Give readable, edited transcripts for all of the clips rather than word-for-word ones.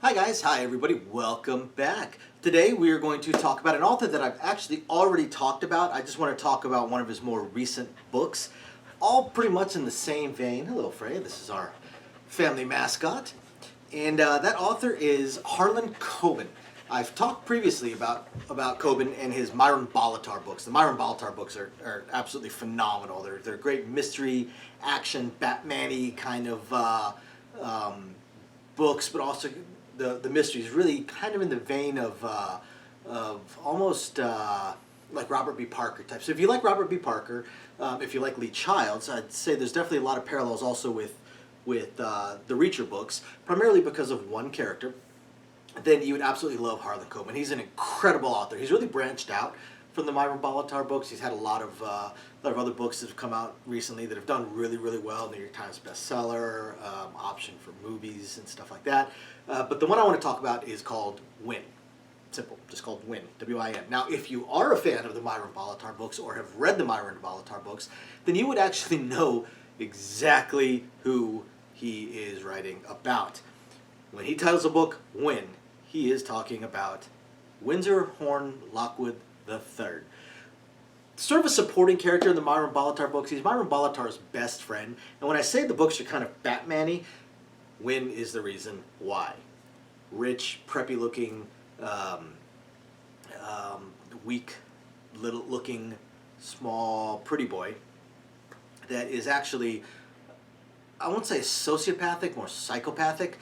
Hi guys, hi everybody, welcome back. Today we are going to talk about an author that I've actually already talked about. I just want to talk about one of his more recent books, all pretty much in the same vein. Hello Freya, this is our family mascot. And that author is Harlan Coben. I've talked previously about Coben and his Myron Bolitar books. The Myron Bolitar books are absolutely phenomenal. They're great mystery, action, Batman-y kind of books, but also the mystery is really kind of in the vein of almost like Robert B. Parker type. So if you like Robert B. Parker, if you like Lee Childs, I'd say there's definitely a lot of parallels also with the Reacher books, primarily because of one character. Then you would absolutely love Harlan Coben. He's an incredible author. He's really branched out from the Myron Bolitar books. He's had a lot of other books that have come out recently that have done really, really well. New York Times bestseller, option for movies and stuff like that. But the one I want to talk about is called Win. Simple, just called Win, W-I-N. Now, if you are a fan of the Myron Bolitar books or have read the Myron Bolitar books, then you would actually know exactly who he is writing about. When he titles a book Win, he is talking about Windsor Horn Lockwood III. Sort of a supporting character in the Myron Bolitar books. He's Myron Bolitar's best friend. And when I say the books are kind of Batman-y, Win is the reason why. Rich, preppy-looking, weak, little-looking, small, pretty boy that is actually, I won't say sociopathic, more psychopathic.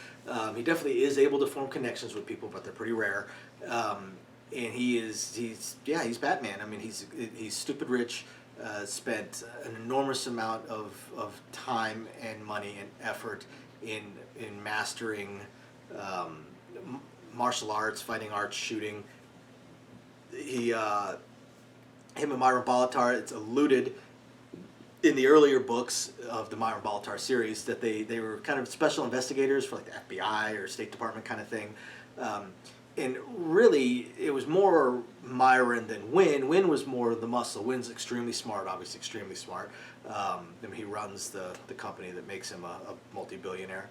He definitely is able to form connections with people, but they're pretty rare. And he's Batman. I mean, he's stupid rich, spent an enormous amount of time and money and effort in mastering martial arts, fighting arts, shooting. Him and Myron Bolitar, it's alluded in the earlier books of the Myron Bolitar series that they were kind of special investigators for like the FBI or State Department kind of thing. And really, it was more Myron than Win. Win was more the muscle. Win's extremely smart, obviously extremely smart. I mean, he runs the company that makes him a multi-billionaire.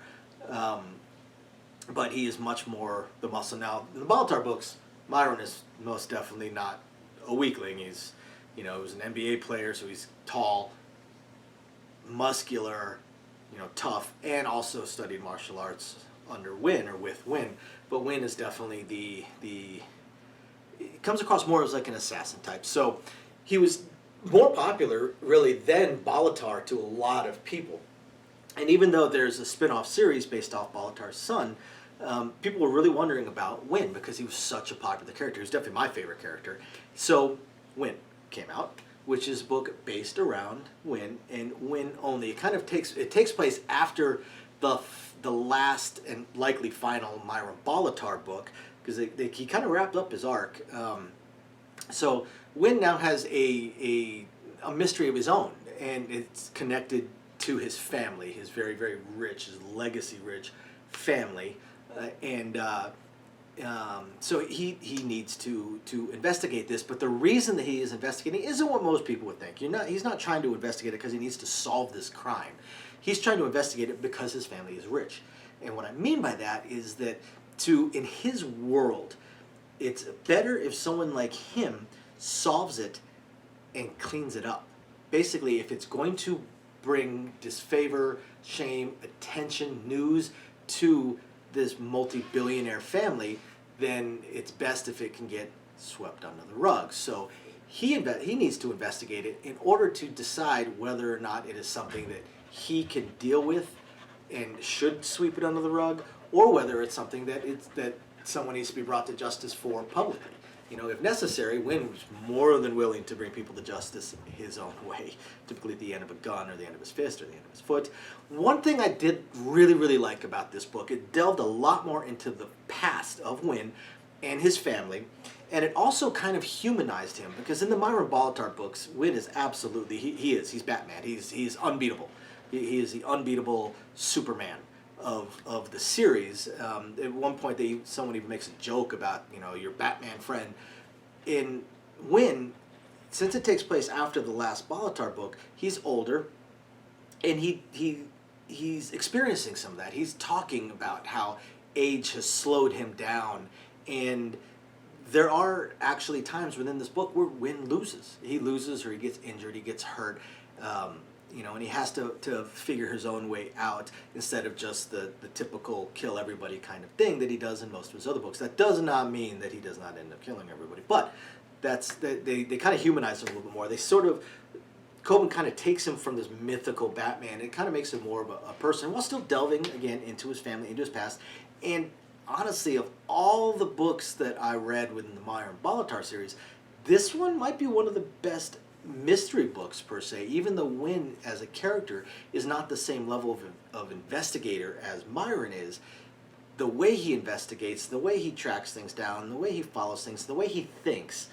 But he is much more the muscle. Now, in the Bolitar books, Myron is most definitely not a weakling. He was an NBA player, so he's tall, muscular, tough, and also studied martial arts under Win or with Win. But Win is definitely it comes across more as like an assassin type. So he was more popular really than Bolitar to a lot of people. And even though there's a spin-off series based off Bolitar's son, people were really wondering about Win because he was such a popular character. He was definitely my favorite character. So Win came out, which is a book based around Win and Win only. It takes place after the last and likely final Myron Bolitar book because he kind of wrapped up his arc. So Win now has a mystery of his own, and it's connected to his family, his very, very rich, his legacy-rich family, so he needs to investigate this. But the reason that he is investigating isn't what most people would think. He's not trying to investigate it because he needs to solve this crime. He's trying to investigate it because his family is rich. And what I mean by that is that in his world, it's better if someone like him solves it and cleans it up. Basically, if it's going to bring disfavor, shame, attention, news to this multi-billionaire family, then it's best if it can get swept under the rug. So he needs to investigate it in order to decide whether or not it is something that he can deal with and should sweep it under the rug, or whether it's something that someone needs to be brought to justice for publicly. If necessary, Win was more than willing to bring people to justice his own way, typically at the end of a gun or the end of his fist or the end of his foot. One thing I did really, really like about this book, it delved a lot more into the past of Win and his family, and it also kind of humanized him, because in the Myron Bolitar books, Win is absolutely, he's Batman, he's unbeatable. He is the unbeatable Superman of the series. At one point, someone even makes a joke about your Batman friend. In Win, since it takes place after the last Bolitar book, he's older, and he's experiencing some of that. He's talking about how age has slowed him down. And there are actually times within this book where Wynn loses. He loses, or he gets injured, he gets hurt, and he has to figure his own way out instead of just the typical kill everybody kind of thing that he does in most of his other books. That does not mean that he does not end up killing everybody, but they kind of humanize him a little bit more. They sort of, Coben kind of takes him from this mythical Batman and kind of makes him more of a person while still delving again into his family, into his past. And honestly, of all the books that I read within the Myron Bolitar series, this one might be one of the best mystery books per se, even though Wynn as a character is not the same level of investigator as Myron is. The way he investigates, the way he tracks things down, the way he follows things, the way he thinks,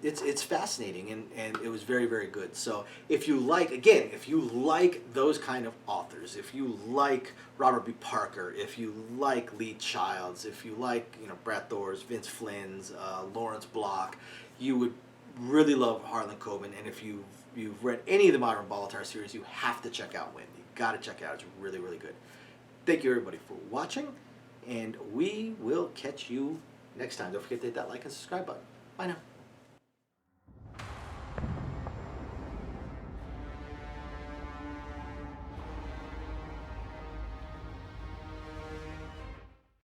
it's fascinating, and it was very, very good. So if you like those kind of authors, if you like Robert B. Parker, if you like Lee Childs, if you like Brad Thor's, Vince Flynn's, Lawrence Block, you would really love Harlan Coben. And if you've read any of the Myron Bolitar series, you have to check out Wynn. You got to check it out. It's really, really good. Thank you everybody for watching, and we will catch you next time. Don't forget to hit that like and subscribe button. Bye now.